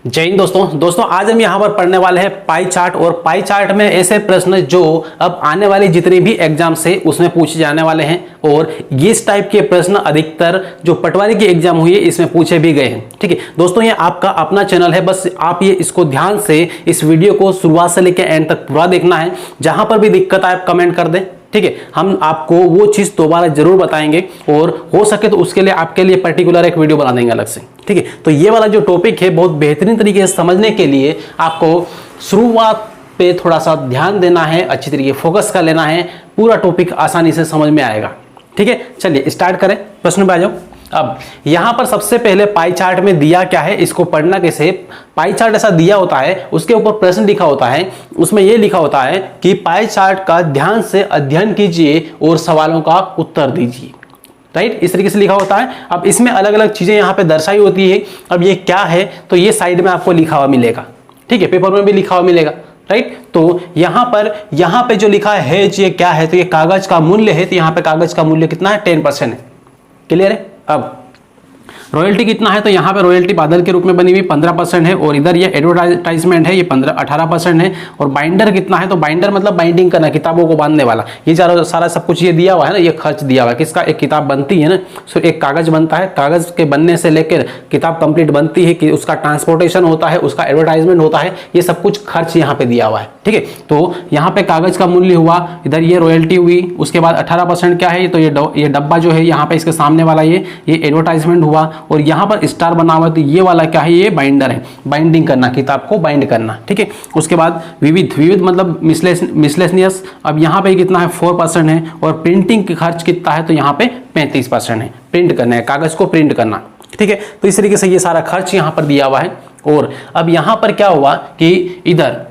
जय हिंद दोस्तों आज हम यहाँ पर पढ़ने वाले हैं पाई चार्ट। और पाई चार्ट में ऐसे प्रश्न जो अब आने वाली जितने भी एग्जाम से उसमें पूछे जाने वाले हैं। और इस टाइप के प्रश्न अधिकतर जो पटवारी की एग्जाम हुई है इसमें पूछे भी गए हैं। ठीक है दोस्तों, ये आपका अपना चैनल है, बस आप ये इसको ध्यान से इस वीडियो को शुरुआत से लेकर एंड तक पूरा देखना है। जहां पर भी दिक्कत आए आप कमेंट कर दें, ठीक है, हम आपको वो चीज दोबारा जरूर बताएंगे और हो सके तो उसके लिए आपके लिए पर्टिकुलर एक वीडियो बना देंगे अलग से। ठीक है, तो ये वाला जो टॉपिक है बहुत बेहतरीन तरीके से समझने के लिए आपको शुरुआत पे थोड़ा सा ध्यान देना है, अच्छी तरीके फोकस कर लेना है, पूरा टॉपिक आसानी से समझ में आएगा। ठीक है, चलिए स्टार्ट करें, प्रश्न पे आ जाओ। अब यहां पर सबसे पहले पाई चार्ट में दिया क्या है, इसको पढ़ना कैसे। पाई चार्ट ऐसा दिया होता है, उसके ऊपर प्रश्न लिखा होता है, उसमें यह लिखा होता है कि पाई चार्ट का ध्यान से अध्ययन कीजिए और सवालों का उत्तर दीजिए। राइट, इस तरीके से लिखा होता है। अब इसमें अलग अलग चीजें यहां पे दर्शाई होती है। अब ये क्या है तो ये साइड में आपको लिखा हुआ मिलेगा। ठीक है, पेपर में भी लिखा हुआ मिलेगा। राइट, तो यहां पे जो लिखा है ये क्या है, तो ये कागज का मूल्य है। तो यहां पे कागज का मूल्य कितना है, 10% है। क्लियर है। अब रॉयल्टी कितना है, तो यहाँ पे रॉयल्टी बादल के रूप में बनी हुई 15% है। और इधर ये एडवर्टाइजमेंट है, ये 18% है। और बाइंडर कितना है, तो बाइंडर मतलब बाइंडिंग करना, किताबों को बांधने वाला, ये सारा सब कुछ ये दिया हुआ है ना, ये खर्च दिया हुआ है। किसका, एक किताब बनती है ना, सो एक कागज बनता है, कागज के बनने से लेकर किताब कंप्लीट बनती है, कि उसका ट्रांसपोर्टेशन होता है, उसका एडवर्टाइजमेंट होता है, ये सब कुछ खर्च यहाँ पे दिया हुआ है। ठीक है, तो यहाँ पे कागज का मूल्य हुआ, इधर ये रॉयल्टी हुई, उसके बाद 18% क्या है, तो ये डब्बा जो है यहाँ पे इसके सामने वाला ये एडवर्टाइजमेंट हुआ। और यहाँ पर स्टार बना हुआ, तो ये वाला क्या है, ये बाइंडर है, बाइंडिंग करना, किताब को बाइंड करना। ठीक है, उसके बाद विविध मतलब मिसलेनियस। अब यहाँ पे कितना है, 4% है। और प्रिंटिंग की खर्च कितना है, तो यहाँ पे 35% है, प्रिंट करना है, कागज को प्रिंट करना। ठीक है, तो इस तरीके से ये सारा खर्च यहाँ पर दिया हुआ है। और अब यहाँ पर क्या हुआ कि इधर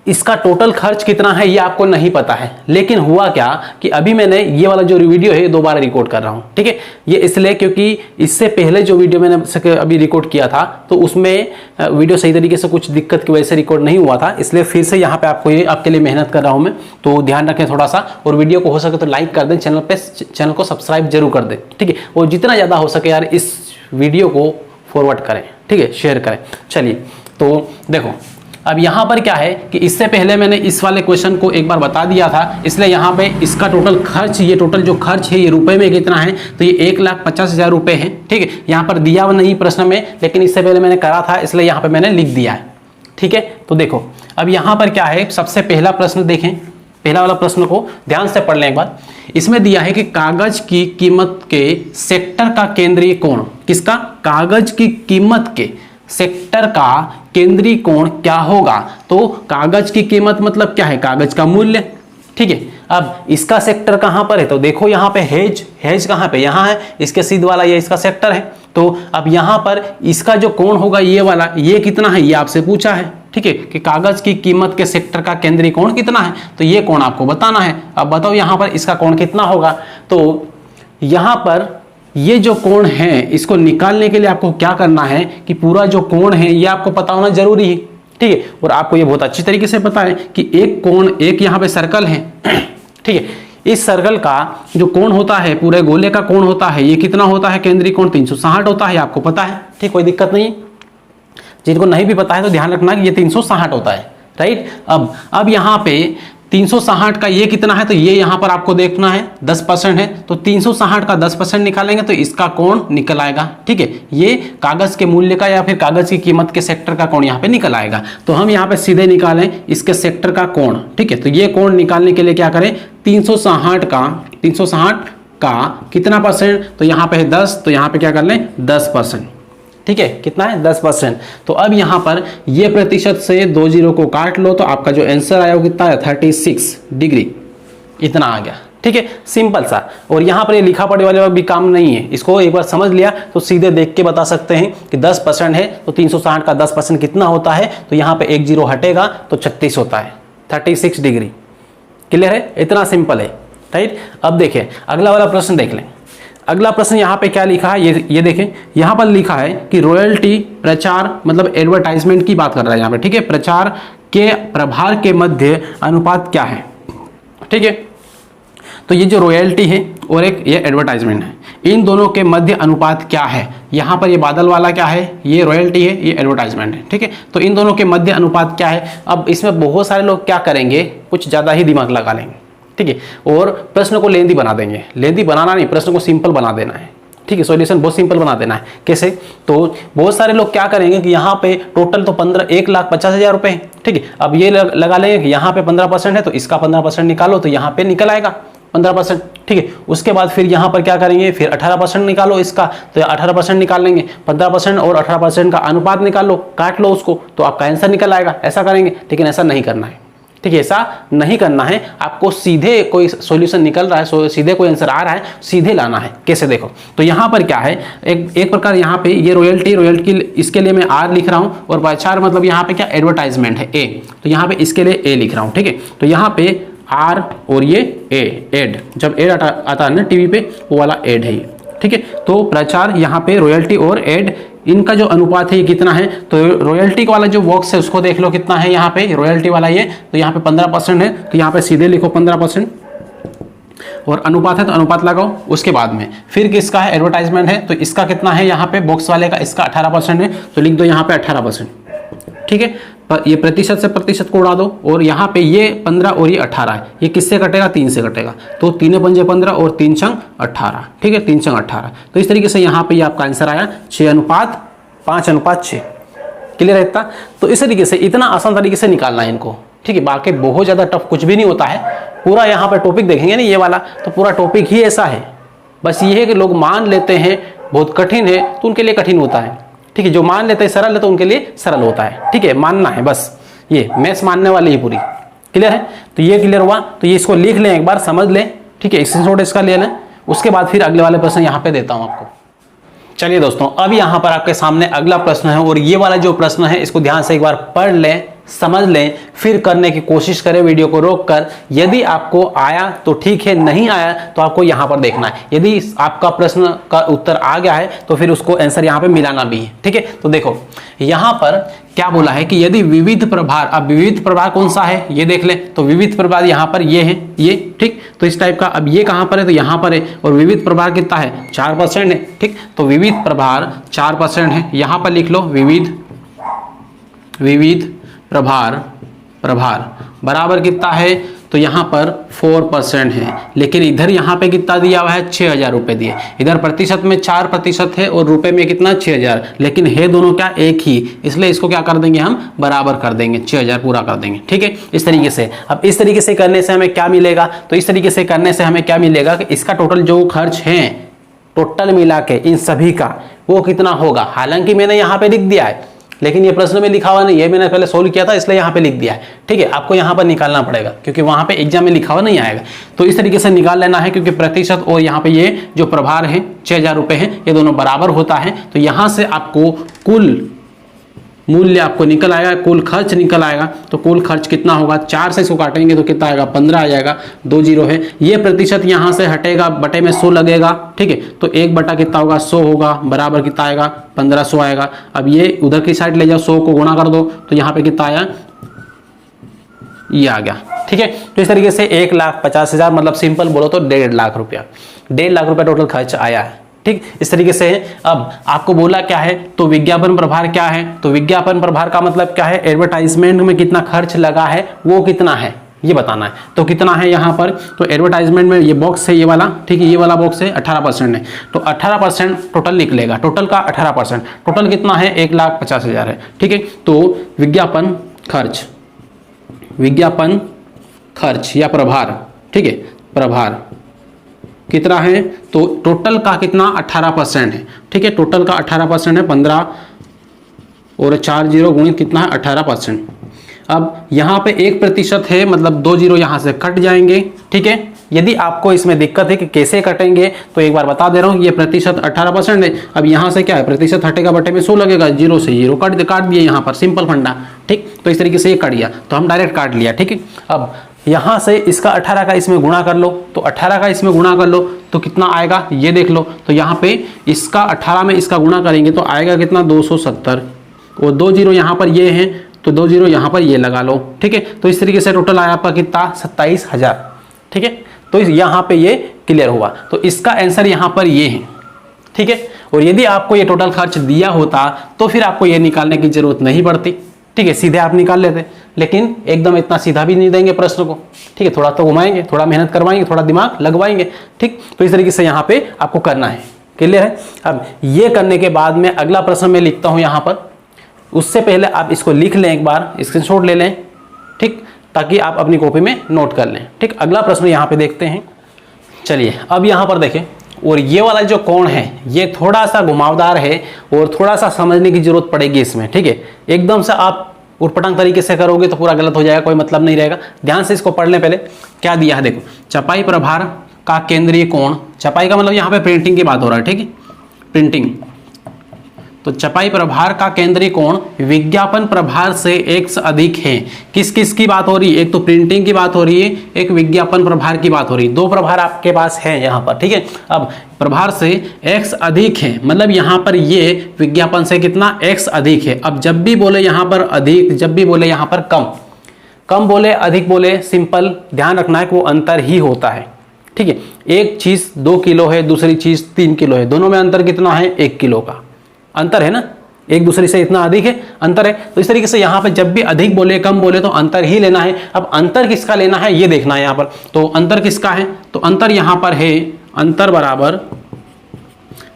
इसका टोटल खर्च कितना है ये आपको नहीं पता है, लेकिन हुआ क्या कि अभी मैंने ये वाला जो वीडियो है दोबारा रिकॉर्ड कर रहा हूं। ठीक है, ये इसलिए क्योंकि इससे पहले जो वीडियो मैंने अभी रिकॉर्ड किया था तो उसमें वीडियो सही तरीके से कुछ दिक्कत की वजह से रिकॉर्ड नहीं हुआ था, इसलिए फिर से यहाँ पे आपके लिए मेहनत कर रहा हूं मैं। तो ध्यान रखें थोड़ा सा, और वीडियो को हो सके तो लाइक कर दें, चैनल को सब्सक्राइब जरूर कर दें। ठीक है, और जितना ज्यादा हो सके यार इस वीडियो को फॉरवर्ड करें, ठीक है, शेयर करें। चलिए, तो देखो अब यहाँ पर क्या है कि इससे पहले मैंने इस वाले क्वेश्चन को एक बार बता दिया था, इसलिए यहाँ पे इसका टोटल खर्च, ये टोटल जो खर्च है ये रुपए में कितना है, तो ये 1,50,000 रुपए है। ठीक है, यहाँ पर दिया हुआ नहीं प्रश्न में, लेकिन इससे पहले मैंने करा था इसलिए यहाँ पे मैंने लिख दिया है। ठीक है, तो देखो अब यहाँ पर क्या है, सबसे पहला प्रश्न देखें, पहला वाला प्रश्न को ध्यान से पढ़ लें एक बार। इसमें दिया है कि कागज की कीमत के सेक्टर का केंद्रीय कोण, किसका, कागज की कीमत के सेक्टर का केंद्रीय कोण क्या होगा। तो कागज की कीमत मतलब क्या है, कागज का मूल्य। ठीक है, अब इसका सेक्टर कहां पर है, तो देखो यहां पे हेज कहां पे, यहां है, इसके सीध वाला ये इसका सेक्टर है। तो अब यहां पर इसका जो कोण होगा ये वाला, ये कितना है, ये आपसे पूछा है। ठीक है, कि कागज की कीमत के सेक्टर का केंद्रीय कोण कितना है, तो ये कोण आपको बताना है। अब बताओ यहां पर इसका कोण कितना होगा, तो यहां पर ये जो कोण है इसको निकालने के लिए आपको क्या करना है कि पूरा जो कोण है ये आपको पता होना जरूरी है। ठीक है, और आपको ये बहुत अच्छी तरीके से पता है कि एक कोण, एक यहाँ पे सर्कल है। ठीक है, इस सर्कल का जो कोण होता है, पूरे गोले का कोण होता है, ये कितना होता है, केंद्रीय कोण 360 होता है, आपको पता है। ठीक, कोई दिक्कत नहीं। जिनको नहीं भी पता है तो ध्यान रखना कि ये 360 होता है। राइट, अब यहाँ पे 360 का ये कितना है, तो ये यहां पर आपको देखना है 10% है, तो 360 का 10% निकालेंगे तो इसका कोण निकल आएगा। ठीक है, ये कागज के मूल्य का या फिर कागज की कीमत के सेक्टर का कोण यहाँ पे निकल आएगा। तो हम यहाँ पे सीधे निकालें इसके सेक्टर का कोण। ठीक है, तो ये कोण निकालने के लिए क्या करें, 360 का कितना परसेंट, तो यहाँ पे है 10, तो यहाँ पे क्या कर लें 10%। ठीक है, कितना है 10%। तो अब यहां पर ये प्रतिशत से 2 जीरो को काट लो, तो आपका जो आंसर आया वो कितना है, 36 डिग्री, इतना आ गया। ठीक है, सिंपल सा। और यहां पर ये लिखा पढ़े वाले भी काम नहीं है, इसको एक बार समझ लिया तो सीधे देख के बता सकते हैं कि 10% है तो 360 का 10% कितना होता है, तो यहां पे 1 जीरो हटेगा तो 36 होता है, 36 डिग्री। क्लियर है, इतना सिंपल है। राइट, अब देखें अगला वाला प्रश्न देख लें। अगला प्रश्न यहाँ पे क्या लिखा है, ये देखें, यहाँ पर लिखा है कि रॉयल्टी प्रचार मतलब एडवर्टाइजमेंट की बात कर रहा है यहाँ पे। ठीक है, प्रचार के प्रभार के मध्य अनुपात क्या है। ठीक है, तो ये जो रॉयल्टी है और एक ये एडवर्टाइजमेंट है, इन दोनों के मध्य अनुपात क्या है? यहाँ पर ये बादल वाला क्या है? ये रॉयल्टी है, ये एडवर्टाइजमेंट है, ठीक है। तो इन दोनों के मध्य अनुपात क्या है? अब इसमें बहुत सारे लोग क्या करेंगे, कुछ ज़्यादा ही दिमाग लगा लेंगे, ठीक है, और प्रश्न को लेंदी बना देंगे। लेंदी बनाना नहीं, प्रश्न को सिंपल बना देना है, ठीक है। सॉल्यूशन बहुत सिंपल बना देना है। कैसे? तो बहुत सारे लोग क्या करेंगे कि यहाँ पे टोटल तो 1,50,000 रुपए, ठीक है। अब ये लगा लेंगे कि यहाँ पे 15% है तो इसका 15% निकालो, तो यहाँ पे निकल आएगा 15%, ठीक है। उसके बाद फिर यहाँ पर क्या करेंगे, फिर 18% निकालो इसका, तो 18% निकाल लेंगे। 15% और 18% का अनुपात निकाल लो, काट लो उसको, तो आपका आंसर निकल आएगा। ऐसा करेंगे, लेकिन ऐसा नहीं करना है, ठीक है। ऐसा नहीं करना है, आपको सीधे कोई सॉल्यूशन निकल रहा है, सीधे कोई आंसर आ रहा है, सीधे लाना है। कैसे? देखो, तो यहाँ पर क्या है, एक प्रकार यहाँ पे ये रॉयल्टी इसके लिए मैं आर लिख रहा हूँ, और बायचार मतलब यहाँ पे क्या एडवर्टाइजमेंट है ए, तो यहाँ पे इसके लिए ए लिख रहा हूँ, ठीक है। तो यहाँ पे आर और ये ए, एड, जब एड आता है ना टीवी पे, वो वाला एड है ये, ठीक है। तो प्रचार यहाँ पे रॉयल्टी और एड, इनका जो अनुपात है ये कितना है? तो रॉयल्टी वाला जो बॉक्स है उसको देख लो कितना है यहाँ पे, रॉयल्टी वाला ये, तो यहाँ पे 15% है, तो यहाँ पे सीधे लिखो 15%, और अनुपात है तो अनुपात लगाओ। उसके बाद में फिर किसका है? एडवर्टाइजमेंट है, तो इसका कितना है यहाँ पे बॉक्स वाले का? इसका 18% है, तो लिख दो यहाँ पे 18%, ठीक है। पर ये प्रतिशत से प्रतिशत को उड़ा दो, और यहाँ पे ये 15 और ये 18 है, ये किससे कटेगा? 3 से कटेगा, तो 3 पंजे 15 और 3 छंग 18, ठीक है, 3 छंग 18। तो इस तरीके से यहाँ पे ये आपका आंसर आया 6:5:6। क्लियर है इतना? तो इस तरीके से इतना आसान तरीके से निकालना है इनको, ठीक है। बाकी बहुत ज़्यादा टफ कुछ भी नहीं होता है। पूरा यहाँ पर टॉपिक देखेंगे ना ये वाला, तो पूरा टॉपिक ही ऐसा है। बस ये है कि लोग मान लेते हैं बहुत कठिन है, तो उनके लिए कठिन होता है, ठीक है। जो मान लेते हैं सरल है, तो उनके लिए सरल होता है, ठीक है। मानना है बस, ये मैथ्स मानने वाली ही पूरी। क्लियर है? तो ये क्लियर हुआ, तो ये इसको लिख लें, एक बार समझ लें, ठीक है। स्क्रीनशॉट इसका ले लें, उसके बाद फिर अगले वाले प्रश्न यहाँ पे देता हूँ आपको। चलिए दोस्तों, अब यहाँ पर आपके सामने अगला प्रश्न है, और ये वाला जो प्रश्न है इसको ध्यान से एक बार पढ़ लें, समझ लें, फिर करने की कोशिश करें वीडियो को रोककर। यदि आपको आया तो ठीक है, नहीं आया तो आपको यहाँ पर देखना है। यदि आपका प्रश्न का उत्तर आ गया है तो फिर उसको आंसर यहाँ पे मिलाना भी है, ठीक है। तो देखो यहाँ पर क्या बोला है कि यदि विविध प्रभार, अब विविध प्रभार कौन सा है ये देख ले, तो विविध प्रभार यहाँ पर ये है, ये, ठीक। तो इस टाइप का, अब ये कहाँ पर है? तो यहाँ पर है, और विविध प्रभार कितना है? 4% है, ठीक। तो विविध प्रभार 4% है, यहाँ पर लिख लो विविध प्रभार बराबर कितना है? तो यहाँ पर 4% है, लेकिन इधर यहाँ पे कितना दिया हुआ है? 6,000 रुपए दिए। इधर प्रतिशत में 4% है और रुपए में कितना? 6,000, लेकिन है दोनों क्या? एक ही, इसलिए इसको क्या कर देंगे हम? बराबर कर देंगे, 6,000 पूरा कर देंगे, ठीक है। इस तरीके से, अब इस तरीके से करने से हमें क्या मिलेगा? तो इस तरीके से करने से हमें क्या मिलेगा कि इसका टोटल जो खर्च है, टोटल मिला के इन सभी का, वो कितना होगा? हालांकि मैंने यहाँ पे लिख दिया है, लेकिन ये प्रश्न में लिखा हुआ नहीं है, मैंने पहले सोल्व किया था इसलिए यहाँ पे लिख दिया है, ठीक है। आपको यहाँ पर निकालना पड़ेगा, क्योंकि वहाँ पे एग्जाम में लिखा हुआ नहीं आएगा। तो इस तरीके से निकाल लेना है, क्योंकि प्रतिशत और यहाँ पे ये जो प्रभार है 6,000 रुपये है, ये दोनों बराबर होता है। तो यहाँ से आपको कुल मूल्य आपको निकल आएगा, कुल खर्च निकल आएगा। तो कुल खर्च कितना होगा? 4 से इसको काटेंगे तो कितना आएगा? 15 आ जाएगा, 2 जीरो है। ये प्रतिशत यहाँ से हटेगा, बटे में 100 लगेगा, ठीक है। तो 1 बटा कितना होगा? 100 होगा, बराबर कितना आएगा? 1500 आएगा। अब ये उधर की साइड ले जाओ, 100 को गुणा कर दो, तो यहाँ पे कितना आया? ये आ गया, ठीक है। तो इस तरीके से 1,50,000 मतलब सिंपल बोलो तो 1.5 लाख रुपया, 1.5 लाख रुपया टोटल खर्च आया है, ठीक। इस तरीके से अब आपको बोला क्या है? तो विज्ञापन प्रभार क्या है? तो विज्ञापन प्रभार का मतलब क्या है? एडवर्टाइजमेंट में कितना खर्च लगा है वो कितना है ये बताना है। तो कितना है यहाँ पर? तो एडवर्टाइजमेंट में ये बॉक्स है, ये वाला, ठीक है, ये वाला बॉक्स है 18% है, तो 18% टोटल लिख लेगा, टोटल का 18%। टोटल कितना है? 1,50,000 है, ठीक है। तो विज्ञापन खर्च या प्रभार, ठीक है, प्रभार कितना है? तो टोटल का कितना? 18% है, ठीक है। टोटल का 18% है, 15 और 4 जीरो गुणित कितना है? 18%। अब यहाँ पे 1% है, मतलब 2 जीरो यहाँ से कट जाएंगे, ठीक है। यदि आपको इसमें दिक्कत है कि कैसे कटेंगे, तो एक बार बता दे रहा हूँ, ये प्रतिशत 18% है। अब यहाँ से क्या है? प्रतिशत हटेगा, बटे में 100 लगेगा, 0 से 0 काट दिए यहाँ पर, सिंपल फंडा, ठीक। तो इस तरीके से ये कट गया, तो हम डायरेक्ट काट लिया, ठीक है। अब यहाँ से इसका 18 का इसमें गुणा कर लो, तो 18 का इसमें गुणा कर लो तो कितना आएगा ये देख लो। तो यहाँ पे इसका 18 में इसका गुणा करेंगे तो आएगा कितना? 270, और 2 जीरो यहाँ पर ये हैं, तो 2 जीरो यहाँ पर ये लगा लो, ठीक है। तो इस तरीके से टोटल आया आपका कितना? 27,000, ठीक है। तो यहाँ पे ये क्लियर हुआ। तो इसका आंसर यहाँ पर ये है, ठीक है। और यदि आपको ये टोटल खर्च दिया होता तो फिर आपको ये निकालने की जरूरत नहीं पड़ती, ठीक है, सीधे आप निकाल लेते। लेकिन एकदम इतना सीधा भी नहीं देंगे प्रश्न को, ठीक है, थोड़ा तो घुमाएंगे, थोड़ा मेहनत करवाएंगे, थोड़ा दिमाग लगवाएंगे, ठीक। तो इस तरीके से यहाँ पे आपको करना है, क्लियर है। अब ये करने के बाद में अगला प्रश्न मैं लिखता हूँ यहाँ पर। उससे पहले आप इसको लिख लें, एक बार स्क्रीनशॉट ले लें, ठीक, ताकि आप अपनी कॉपी में नोट कर लें, ठीक। अगला प्रश्न यहाँ पे देखते हैं। चलिए अब यहाँ पर देखें, और ये वाला जो कोण है ये थोड़ा सा घुमावदार है और थोड़ा सा समझने की जरूरत पड़ेगी इसमें, ठीक है। एकदम से आप उटपटांग तरीके से करोगे तो पूरा गलत हो जाएगा, कोई मतलब नहीं रहेगा। ध्यान से इसको पढ़ लें। पहले क्या दिया है देखो, चपाई प्रभार का केंद्रीय कोण, चपाई का मतलब यहाँ पे प्रिंटिंग की बात हो रहा है, ठीक है, प्रिंटिंग। तो चपाई प्रभार का केंद्रीय कोण विज्ञापन प्रभार से x अधिक है। किस किस की बात हो रही है, एक तो प्रिंटिंग की बात हो रही है, एक विज्ञापन प्रभार की बात हो रही है। दो प्रभार आपके पास है यहाँ पर, ठीक है। अब प्रभार से x अधिक है, मतलब यहाँ पर ये विज्ञापन से कितना x अधिक है। अब जब भी बोले यहाँ पर अधिक, जब भी बोले यहाँ पर कम, कम बोले अधिक बोले, सिंपल ध्यान रखना है कि वो अंतर ही होता है, ठीक है। एक चीज 2 किलो है, दूसरी चीज 3 किलो है, दोनों में अंतर कितना है, 1 किलो का अंतर है ना, एक दूसरे से इतना अधिक है, अंतर है। तो इस तरीके से यहाँ पे जब भी अधिक बोले कम बोले तो अंतर ही लेना है। अब अंतर किसका लेना है ये देखना है यहाँ पर। तो अंतर किसका है, तो अंतर यहाँ पर है, अंतर बराबर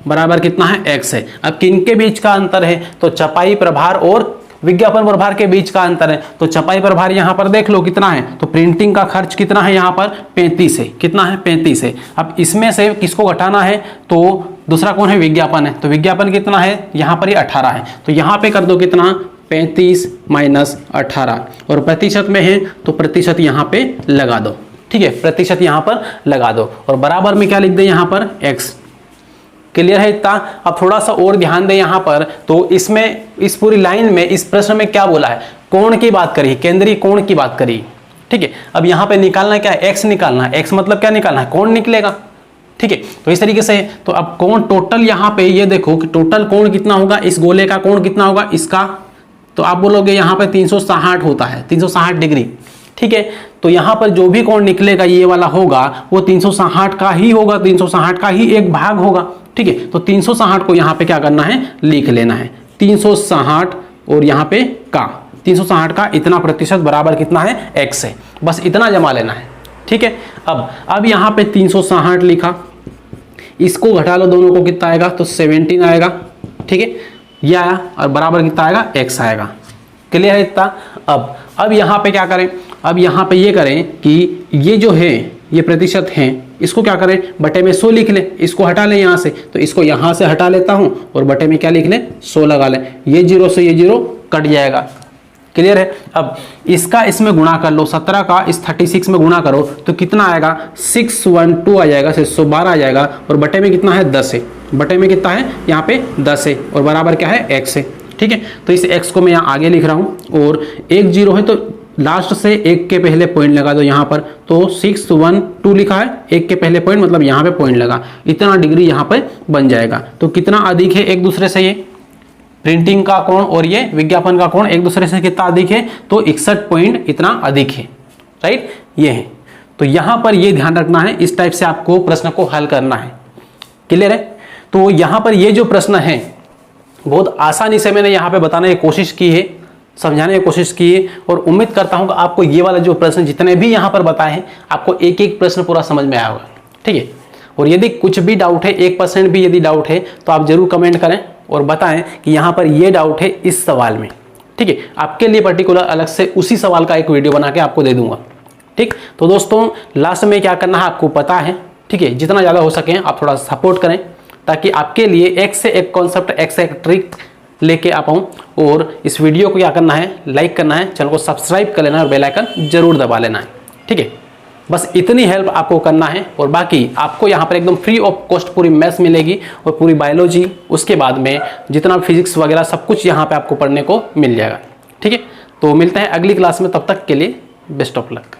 बराबर कितना है, x है। अब किनके बीच का अंतर है, तो चपाई प्रभार और विज्ञापन प्रभार के बीच का अंतर है। तो चपाई प्रभार यहाँ पर देख लो कितना है, तो प्रिंटिंग का खर्च कितना है यहाँ पर, 35 है। कितना है, 35 है। अब इसमें से किसको घटाना है, तो दूसरा कौन है, विज्ञापन है। तो विज्ञापन कितना है, यहाँ पर ही 18 है। तो यहाँ पे कर दो कितना, 35 माइनस 18, और प्रतिशत में है तो प्रतिशत यहाँ पे लगा दो, ठीक है, प्रतिशत यहाँ पर लगा दो, और बराबर में क्या लिख दे यहाँ पर, x। क्लियर है इतना। अब थोड़ा सा और ध्यान दें यहाँ पर, तो इसमें इस पूरी लाइन में इस प्रश्न में क्या बोला है, कोण की बात करी, केंद्रीय कोण की बात करी, ठीक है। अब यहाँ पे निकालना क्या है, x निकालना है। x मतलब क्या निकालना है, कोण निकलेगा, ठीक है। तो इस तरीके से तो अब कोण टोटल यहाँ पे ये देखो कि टोटल कोण कितना होगा, इस गोले का कोण कितना होगा, इसका, तो आप बोलोगे यहाँ पे 360 होता है, 360 डिग्री, ठीक है। तो यहाँ पर जो भी कोण निकलेगा ये वाला होगा वो 360 का ही होगा, 360 का ही एक भाग होगा, ठीक है। तो 360 को यहाँ पे क्या करना है, लिख लेना है, 360 और यहाँ पे का 360 का इतना प्रतिशत बराबर कितना है, x है। बस इतना जमा लेना है, ठीक है। अब यहाँ पे 360 लिखा, इसको घटा लो दोनों को, कितना आएगा, तो 17 आएगा, ठीक है, ये आया, और बराबर कितना आएगा, x आएगा। क्लियर है इतना। अब यहाँ पे क्या करें, अब यहाँ पे ये करें कि ये जो है ये प्रतिशत है, इसको क्या करें, बटे में 100 लिख लें, इसको हटा लें यहाँ से, तो इसको यहाँ से हटा लेता हूँ और बटे में क्या लिख लें, 100 लगा लें। ये 0 से ये 0 कट जाएगा। क्लियर है। अब इसका इसमें गुणा कर लो, 17 का इस 36 में गुणा करो तो कितना आएगा, 612 आ जाएगा, 612 आ जाएगा, और बटे में कितना है, 10 है। बटे में कितना है, यहाँ पे 10 है, और बराबर क्या है, x है, ठीक है। तो इस x को मैं यहाँ आगे लिख रहा हूँ, और एक 0 है तो लास्ट से एक के पहले पॉइंट लगा दो यहाँ पर, तो 612 लिखा है, एक के पहले पॉइंट मतलब यहाँ पे पॉइंट लगा, इतना डिग्री यहाँ पे बन जाएगा। तो कितना अधिक है एक दूसरे से, ये प्रिंटिंग का कोण और ये विज्ञापन का कोण एक दूसरे से कितना अधिक है, तो 61 पॉइंट इतना अधिक है, राइट, ये है। तो यहाँ पर ये ध्यान रखना है, इस टाइप से आपको प्रश्न को हल करना है। क्लियर है। तो यहाँ पर ये जो प्रश्न है बहुत आसानी से मैंने यहाँ पे बताने की कोशिश की है, समझाने की कोशिश की है, और उम्मीद करता हूँ कि आपको ये वाला जो प्रश्न जितने भी यहाँ पर बताए हैं आपको एक एक प्रश्न पूरा समझ में आया होगा, ठीक है। और यदि कुछ भी डाउट है, 1% भी यदि डाउट है तो आप जरूर कमेंट करें और बताएं कि यहाँ पर ये डाउट है इस सवाल में, ठीक है। आपके लिए पर्टिकुलर अलग से उसी सवाल का एक वीडियो बना के आपको दे दूंगा, ठीक। तो दोस्तों लास्ट में क्या करना है आपको पता है, ठीक है। जितना ज़्यादा हो सके आप थोड़ा सपोर्ट करें ताकि आपके लिए एक से एक कॉन्सेप्ट, एक से एक ट्रिक लेके आ पाऊँ। और इस वीडियो को क्या करना है, लाइक करना है, चैनल को सब्सक्राइब कर लेना है और बेल आइकन जरूर दबा लेना है, ठीक है। बस इतनी हेल्प आपको करना है, और बाकी आपको यहाँ पर एकदम फ्री ऑफ कॉस्ट पूरी मैथ्स मिलेगी और पूरी बायोलॉजी, उसके बाद में जितना फिजिक्स वगैरह सब कुछ यहाँ पे आपको पढ़ने को मिल जाएगा, ठीक है। तो मिलते हैं अगली क्लास में, तब तक के लिए बेस्ट ऑफ लक।